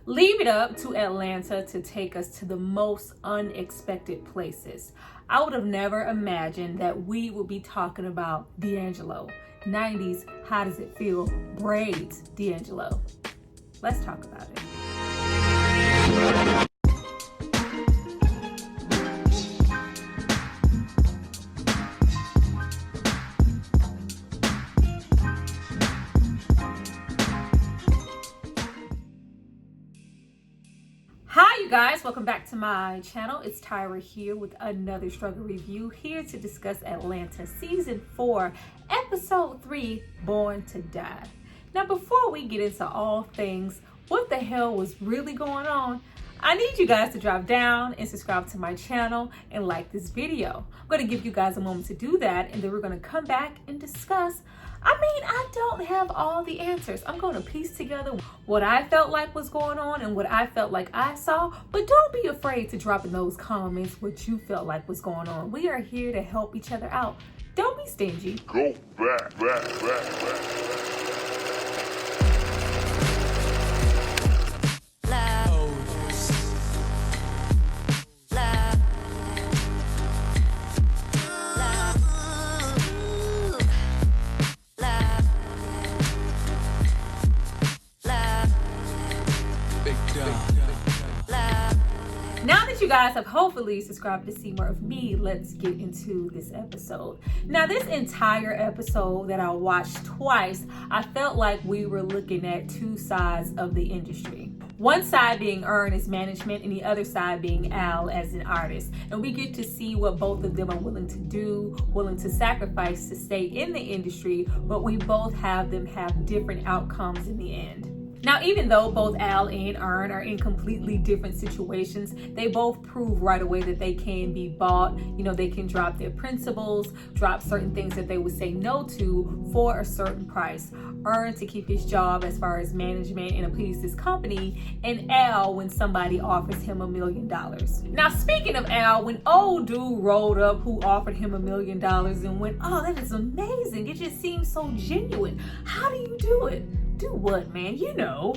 Leave it up to Atlanta to take us to the most unexpected places. I would have never imagined that we would be talking about D'Angelo. 90s, how does it feel? Braids, D'Angelo. Let's talk about it. Hi you guys, welcome back to my channel. It's Tyra here with another struggle review, here to discuss Atlanta season 4 episode 3, Born to Die. Now before we get into all things what the hell was really going on, I need you guys to drop down and subscribe to my channel and like this video. I'm going to give you guys a moment to do that, and then we're going to come back and discuss. I don't have all the answers. I'm going to piece together what I felt like was going on and what I felt like I saw. But don't be afraid to drop in those comments what you felt like was going on. We are here to help each other out. Don't be stingy. Go back. Now that you guys have hopefully subscribed to see more of me, let's get into this episode. Now this entire episode that I watched twice, I felt like we were looking at two sides of the industry. One side being Earn as management and the other side being Al as an artist. And we get to see what both of them are willing to do, willing to sacrifice to stay in the industry, but we both have them have different outcomes in the end. Now, even though both Al and Earn are in completely different situations, they both prove right away that they can be bought. You know, they can drop their principles, drop certain things that they would say no to for a certain price. Earn to keep his job as far as management and appease his company, and Al when somebody offers him $1 million. Now, speaking of Al, when old dude rolled up who offered him $1 million and went, "Oh, that is amazing. It just seems so genuine. How do you do it?" Do what, man? You know.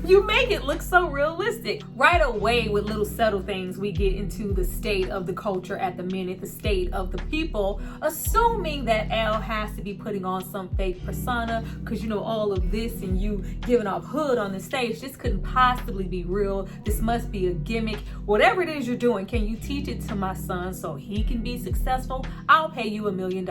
You make it look so realistic. Right away with little subtle things, we get into the state of the culture at the minute, the state of the people, assuming that Al has to be putting on some fake persona because, you know, all of this and you giving off hood on the stage, this couldn't possibly be real. This must be a gimmick. Whatever it is you're doing, can you teach it to my son so he can be successful? I'll pay you $1 million.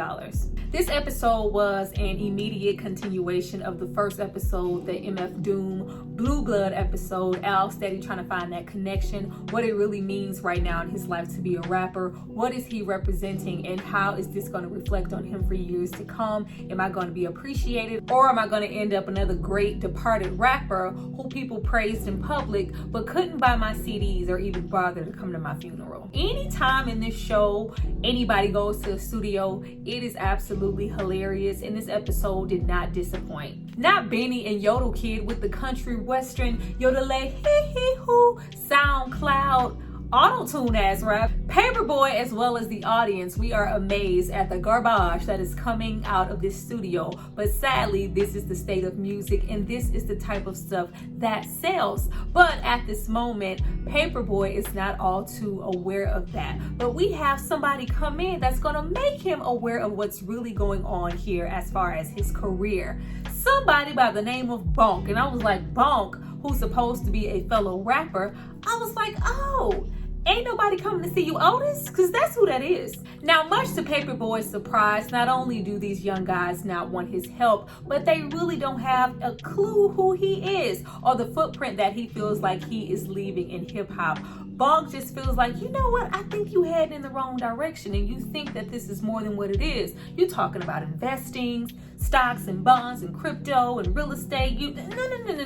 This episode was an immediate continuation of the first episode, the MF Doom Blue Blood episode. Al steady trying to find that connection, what it really means right now in his life to be a rapper. What is he representing and how is this going to reflect on him for years to come? Am I going to be appreciated, or am I going to end up another great departed rapper who people praised in public but couldn't buy my CDs or even bother to come to my funeral? Anytime in this show anybody goes to a studio, it is absolutely hilarious, and this episode did not disappoint. Not Benny and Yodel Kid with the country western yodelay hee hee hoo SoundCloud auto-tune ass rap. Paperboy as well as the audience, we are amazed at the garbage that is coming out of this studio. But sadly, this is the state of music and this is the type of stuff that sells. But at this moment, Paperboy is not all too aware of that. But we have somebody come in that's gonna make him aware of what's really going on here as far as his career. Somebody by the name of Bonk. And I was like, Bonk, who's supposed to be a fellow rapper, I was like, oh, ain't nobody coming to see you, Otis? Because that's who that is. Now, much to Paperboy's surprise, not only do these young guys not want his help, but they really don't have a clue who he is or the footprint that he feels like he is leaving in hip-hop. Bonk just feels like, you know what, I think you head in the wrong direction and you think that this is more than what it is. You're talking about investing, stocks and bonds and crypto and real estate.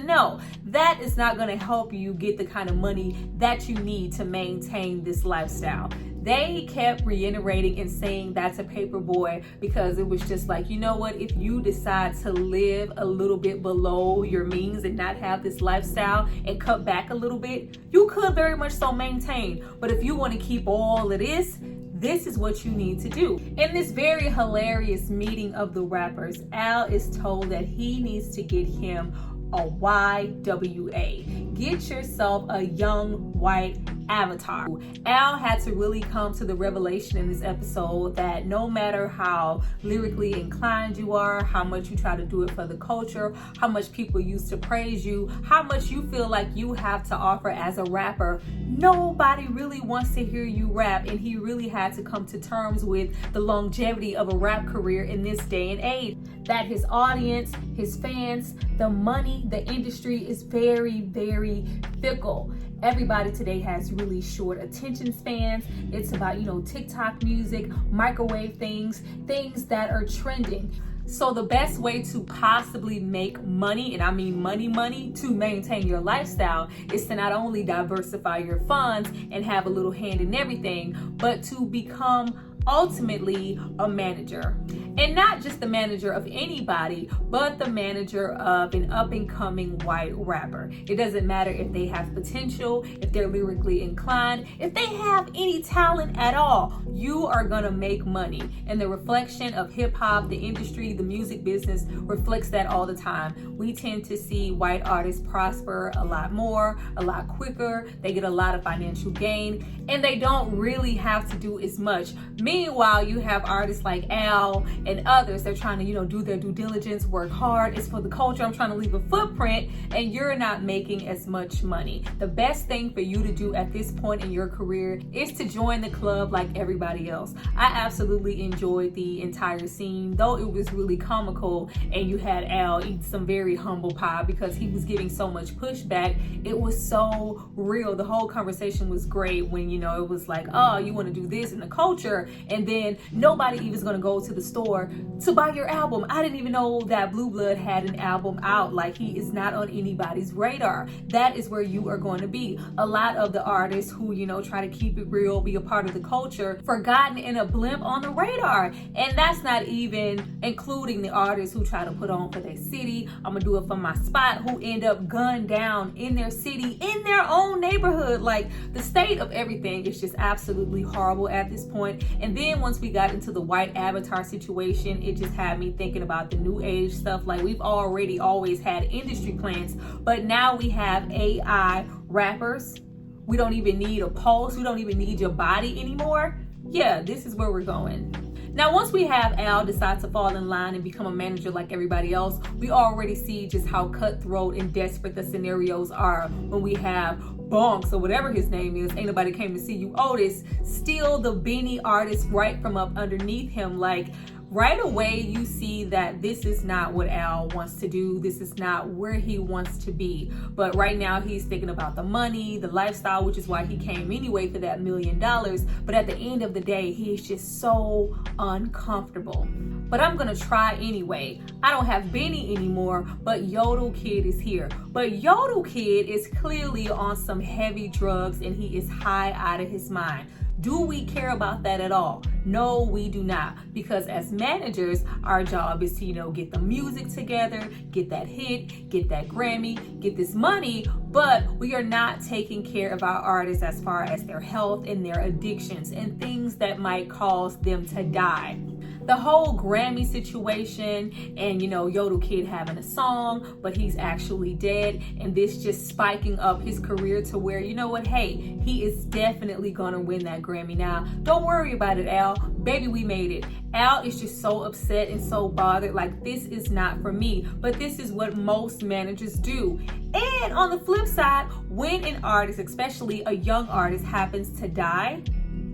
No. That is not going to help you get the kind of money that you need to maintain this lifestyle. They kept reiterating and saying that to Paperboy because it was just like, you know what, if you decide to live a little bit below your means and not have this lifestyle and cut back a little bit, you could very much so maintain. But if you want to keep all of this is what you need to do. In this very hilarious meeting of the rappers, Al is told that he needs to get him a YWA. Get yourself a young white avatar. Al had to really come to the revelation in this episode that no matter how lyrically inclined you are, how much you try to do it for the culture, how much people used to praise you, how much you feel like you have to offer as a rapper, nobody really wants to hear you rap. And he really had to come to terms with the longevity of a rap career in this day and age. That his audience, his fans, the money, the industry is very, very fickle. Everybody today has really short attention spans. It's about, TikTok music, microwave things that are trending. So the best way to possibly make money, and I mean money, to maintain your lifestyle is to not only diversify your funds and have a little hand in everything, but to become ultimately a manager. And not just the manager of anybody, but the manager of an up-and-coming white rapper. It doesn't matter if they have potential, if they're lyrically inclined, if they have any talent at all, you are gonna make money. And the reflection of hip-hop, the industry, the music business reflects that all the time. We tend to see white artists prosper a lot more, a lot quicker. They get a lot of financial gain, and they don't really have to do as much. Meanwhile, you have artists like Al and others. They're trying to, do their due diligence, work hard. It's for the culture. I'm trying to leave a footprint, and you're not making as much money. The best thing for you to do at this point in your career is to join the club like everybody else. I absolutely enjoyed the entire scene, though it was really comical, and you had Al eat some very humble pie because he was getting so much pushback. It was so real. The whole conversation was great when, it was like, oh, you want to do this in the culture, and then nobody even is going to go to the store to buy your album. I didn't even know that Blue Blood had an album out. Like, he is not on anybody's radar. That is where you are going to be. A lot of the artists who, try to keep it real, be a part of the culture, forgotten in a blimp on the radar. And that's not even including the artists who try to put on for their city. I'm gonna do it for my spot, who end up gunned down in their city, in their own neighborhood. Like, the state of everything is just absolutely horrible at this point. And then once we got into the white avatar situation, it just had me thinking about the new age stuff. Like, we've already always had industry plans, but now we have AI rappers. We don't even need a pulse. We don't even need your body anymore. Yeah, this is where we're going. Now, once we have Al decide to fall in line and become a manager like everybody else, we already see just how cutthroat and desperate the scenarios are when we have Bonks, or whatever his name is, ain't nobody came to see you, Otis, steal the beanie artist right from up underneath him. Like, right away, you see that this is not what Al wants to do. This is not where he wants to be. But right now, he's thinking about the money, the lifestyle, which is why he came anyway for that $1 million. But at the end of the day, he is just so uncomfortable. But I'm gonna try anyway. I don't have Benny anymore, but Yodel Kid is here. But Yodel Kid is clearly on some heavy drugs, and he is high out of his mind. Do we care about that at all? No, we do not. Because as managers, our job is to, get the music together, get that hit, get that Grammy, get this money, but we are not taking care of our artists as far as their health and their addictions and things that might cause them to die. The whole Grammy situation and, Yodel Kid having a song, but he's actually dead, and this just spiking up his career to where, hey, he is definitely going to win that Grammy now. Don't worry about it, Al. Baby, we made it. Al is just so upset and so bothered, like, this is not for me. But this is what most managers do. And on the flip side, when an artist, especially a young artist, happens to die,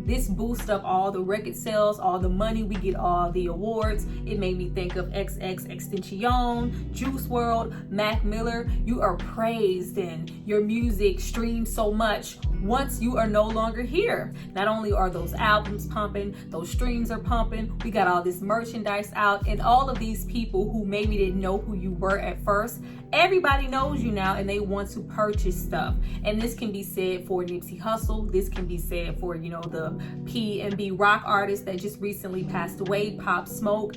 this boosts up all the record sales, all the money, we get all the awards. It made me think of XXXTentacion, Juice WRLD, Mac Miller. You are praised and your music streams so much once you are no longer here. Not only are those albums pumping, those streams are pumping, we got all this merchandise out, and all of these people who maybe didn't know who you were at first, everybody knows you now and they want to purchase stuff. And this can be said for Nipsey Hussle. This can be said for, the P&B rock artist that just recently passed away, Pop Smoke.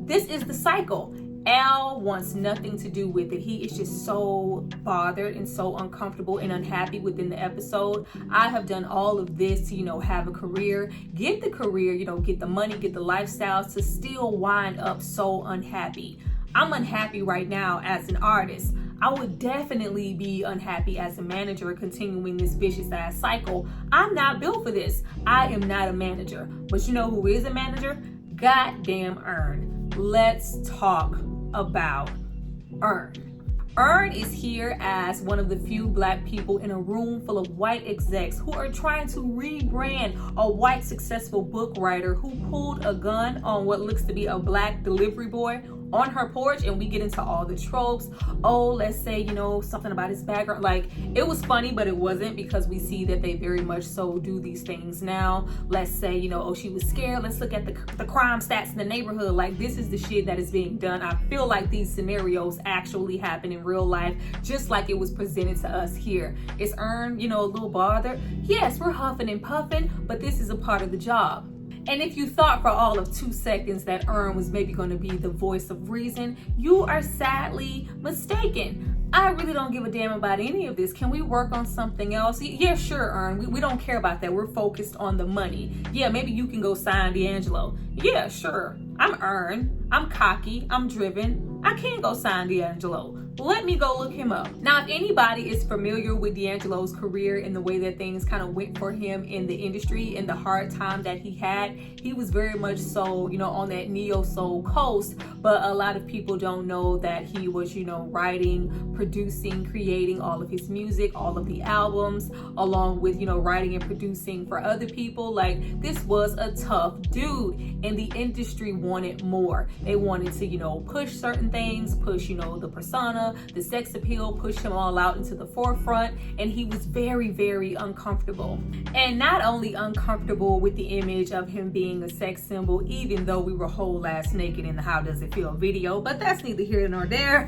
This is the cycle. Al wants nothing to do with it. He is just so bothered and so uncomfortable and unhappy within the episode. I have done all of this to, have a career, get the career, get the money, get the lifestyles, to still wind up so unhappy. I'm unhappy right now as an artist. I would definitely be unhappy as a manager continuing this vicious ass cycle. I'm not built for this. I am not a manager. But you know who is a manager? Goddamn Earn. Let's talk about Earn. Earn is here as one of the few Black people in a room full of white execs who are trying to rebrand a white successful book writer who pulled a gun on what looks to be a Black delivery boy on her porch. And we get into all the tropes. Oh, let's say, something about his background. Like, it was funny, but it wasn't, because we see that they very much so do these things now. Let's say, oh, she was scared. Let's look at the crime stats in the neighborhood. Like, this is the shit that is being done. I feel like these scenarios actually happen in real life, just like it was presented to us here. Is Earn, a little bothered? Yes, we're huffing and puffing, but this is a part of the job. And if you thought for all of 2 seconds that Earn was maybe going to be the voice of reason, you are sadly mistaken. I really don't give a damn about any of this. Can we work on something else? Yeah, sure, Earn. We don't care about that. We're focused on the money. Yeah, maybe you can go sign D'Angelo. Yeah, sure. I'm Earn. I'm cocky. I'm driven. I can go sign D'Angelo. Let me go look him up. Now, if anybody is familiar with D'Angelo's career and the way that things kind of went for him in the industry and the hard time that he had, he was very much so, on that neo-soul coast. But a lot of people don't know that he was, writing, producing, creating all of his music, all of the albums, along with, writing and producing for other people. Like, this was a tough dude, and the industry wanted more. They wanted to, push certain things, push, the persona, the sex appeal, push him all out into the forefront, and he was very, very uncomfortable. And not only uncomfortable with the image of him being a sex symbol, even though we were whole ass naked in the How Does It Feel video, but that's neither here nor there.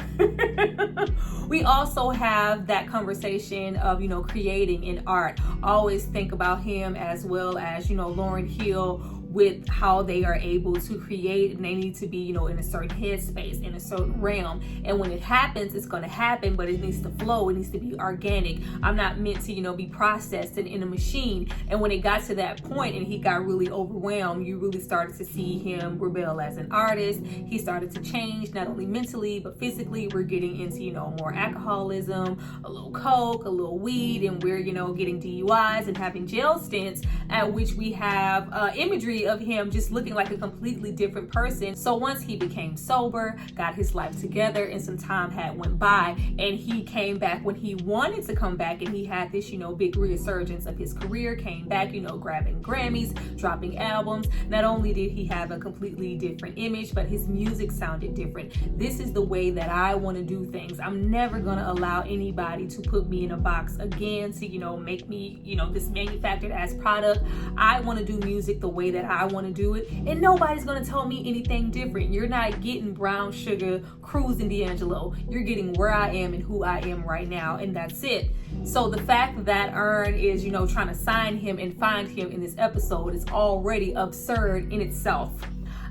We also have that conversation of, creating in art. Always think about him as well as, Lauryn Hill, with how they are able to create, and they need to be, in a certain headspace, in a certain realm. And when it happens, it's going to happen, but it needs to flow. It needs to be organic. I'm not meant to, be processed in a machine. And when it got to that point and he got really overwhelmed, you really started to see him rebel as an artist. He started to change, not only mentally, but physically. We're getting into, more alcoholism, a little coke, a little weed, and we're, getting DUIs and having jail stints, at which we have imagery of him just looking like a completely different person. So once he became sober, got his life together, and some time had went by, and he came back when he wanted to come back, and he had this, big resurgence of his career, came back, grabbing Grammys, dropping albums. Not only did he have a completely different image, but his music sounded different. This is the way that I want to do things. I'm never going to allow anybody to put me in a box again to, make me, this manufactured as product. I want to do music the way that I want to do it, and nobody's going to tell me anything different. You're not getting Brown Sugar cruising D'Angelo. You're getting where I am and who I am right now, and that's it. So the fact that Earn is, trying to sign him and find him in this episode is already absurd in itself.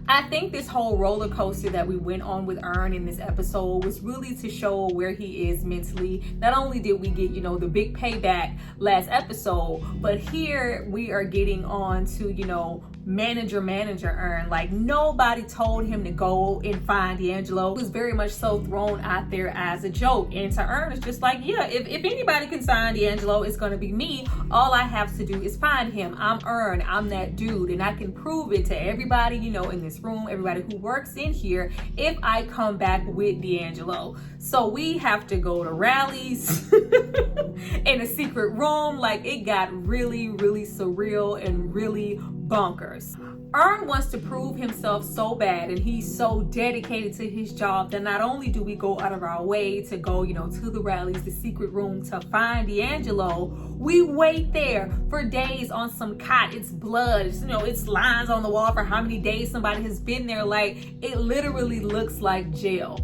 I think this whole roller coaster that we went on with Earn in this episode was really to show where he is mentally. Not only did we get, the big payback last episode, but here we are getting on to, manager Earn. Like, nobody told him to go and find D'Angelo. It was very much so thrown out there as a joke. And to Earn, it's just like, yeah, if anybody can sign D'Angelo, it's going to be me. All I have to do is find him. I'm Earn. I'm that dude. And I can prove it to everybody, in this room, everybody who works in here, if I come back with D'Angelo. So we have to go to rallies in a secret room. Like, it got really, really surreal and really bonkers. Earn wants to prove himself so bad, and he's so dedicated to his job that not only do we go out of our way to go, to the rallies, the secret room, to find D'Angelo, we wait there for days on some cot. It's blood. It's lines on the wall for how many days somebody has been there. Like, it literally looks like jail.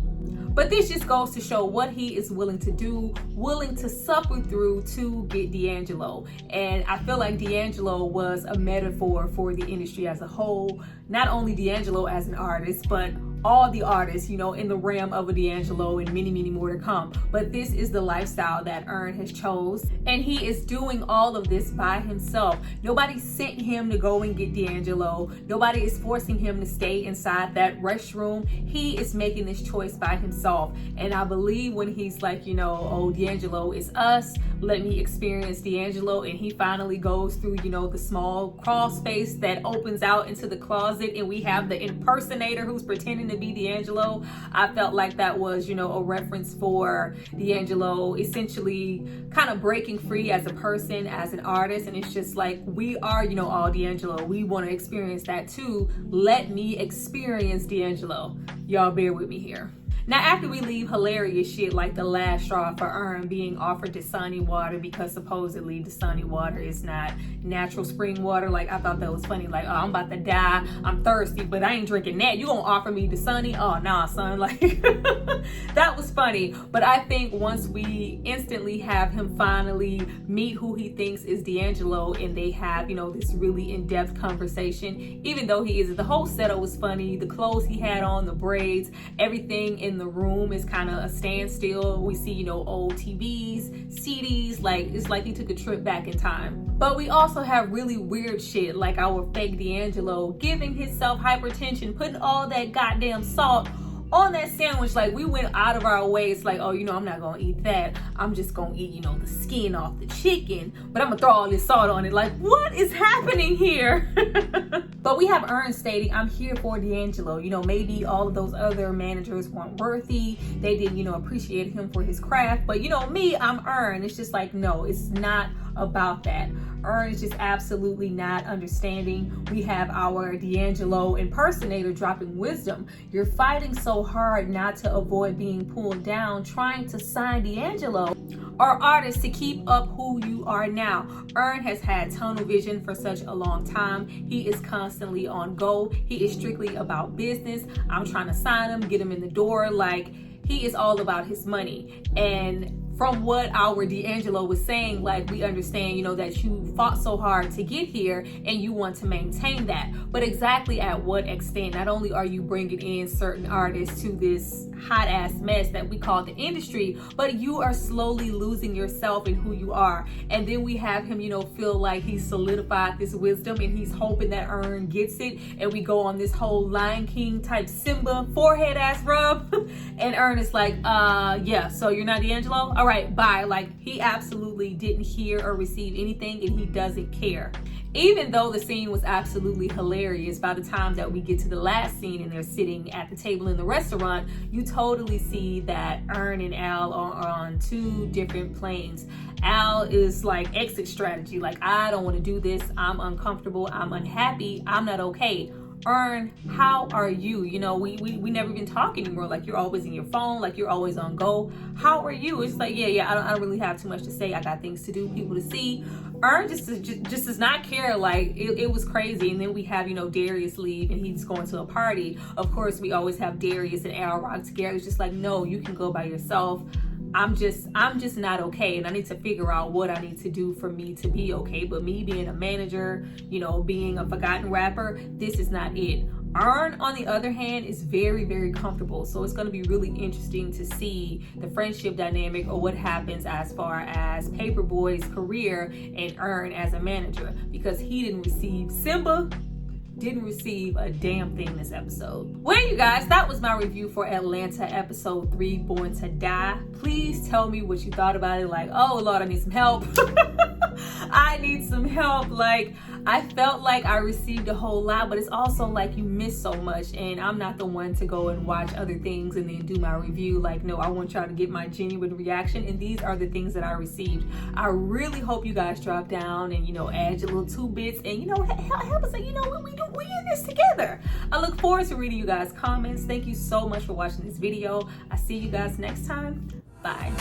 But this just goes to show what he is willing to do, willing to suffer through to get D'Angelo. And I feel like D'Angelo was a metaphor for the industry as a whole. Not only D'Angelo as an artist, but all the artists, you know, in the realm of a D'Angelo and many, many more to come. But this is the lifestyle that Earn has chose. And he is doing all of this by himself. Nobody sent him to go and get D'Angelo. Nobody is forcing him to stay inside that restroom. He is making this choice by himself. And I believe when he's like, you know, oh, D'Angelo is us, let me experience D'Angelo. And he finally goes through, you know, the small crawl space that opens out into the closet, and we have the impersonator who's pretending to be D'Angelo. I felt like that was, you know, a reference for D'Angelo essentially kind of breaking free as a person, as an artist. And it's just like, we are, you know, all D'Angelo. We want to experience that too. Let me experience D'Angelo. Y'all bear with me here. Now, after we leave hilarious shit like the last straw for Earn being offered Dasani water because supposedly Dasani water is not natural spring water, like I thought that was funny. Like, oh, I'm about to die, I'm thirsty, but I ain't drinking that. You gonna offer me Dasani? Oh, nah, son. Like, that was funny. But I think once we instantly have him finally meet who he thinks is D'Angelo, and they have, you know, this really in-depth conversation, even though he isn't, the whole setup was funny. The clothes he had on, the braids, everything in the room is kind of a standstill. We see, you know, old TVs, CDs, like it's like he took a trip back in time. But we also have really weird shit like our fake D'Angelo giving himself hypertension, putting all that goddamn salt on that sandwich. Like, we went out of our way. It's like, oh, you know, I'm not gonna eat that. I'm just gonna eat, you know, the skin off the chicken, but I'm gonna throw all this salt on it. Like, what is happening here? But we have Earn stating, I'm here for D'Angelo. You know, maybe all of those other managers weren't worthy. They didn't, you know, appreciate him for his craft. But, you know, me, I'm Earn. It's just like, no, it's not about that. Earn is just absolutely not understanding. We have our D'Angelo impersonator dropping wisdom. You're fighting so hard not to avoid being pulled down, trying to sign D'Angelo or artists to keep up who you are now. Earn has had tunnel vision for such a long time. He is constantly on go. He is strictly about business. I'm trying to sign him, get him in the door. Like, he is all about his money. And from what our D'Angelo was saying, like, we understand, you know, that you fought so hard to get here and you want to maintain that. But exactly at what extent? Not only are you bringing in certain artists to this hot ass mess that we call the industry, but you are slowly losing yourself in who you are. And then we have him, you know, feel like he's solidified this wisdom and he's hoping that Earn gets it. And we go on this whole Lion King type Simba forehead ass rub. And Earn is like, yeah, so you're not D'Angelo? All right, bye. Like, he absolutely didn't hear or receive anything, and he doesn't care. Even though the scene was absolutely hilarious, by the time that we get to the last scene and they're sitting at the table in the restaurant, you totally see that Earn and Al are on two different planes. Al is like exit strategy, like, I don't want to do this, I'm uncomfortable, I'm unhappy, I'm not okay. Earn, how are you? You know, we never even talk anymore. Like, you're always in your phone, like you're always on go. How are you? It's like, yeah, I don't really have too much to say. I got things to do, people to see. Earn just does not care. Like, it was crazy. And then we have, you know, Darius leave and he's going to a party. Of course, we always have Darius and Al rock together. It's just like, no, you can go by yourself. I'm just not okay, and I need to figure out what I need to do for me to be okay. But me being a manager, you know, being a forgotten rapper, this is not it. Earn, on the other hand, is very, very comfortable. So it's going to be really interesting to see the friendship dynamic or what happens as far as Paperboy's career and Earn as a manager, because he didn't receive Simba, didn't receive a damn thing this episode. Well, you guys, that was my review for Atlanta episode 3, Born to Die. Please tell me what you thought about it. Like, oh Lord, I need some help. I need some help. Like, I felt like I received a whole lot, but it's also like you miss so much, and I'm not the one to go and watch other things and then do my review. Like, no, I want y'all to get my genuine reaction, and these are the things that I received. I really hope you guys drop down and, you know, add your little 2 bits and, you know, help us say, you know what, we in this together. I look forward to reading you guys' comments. Thank you so much for watching this video. I see you guys next time. Bye.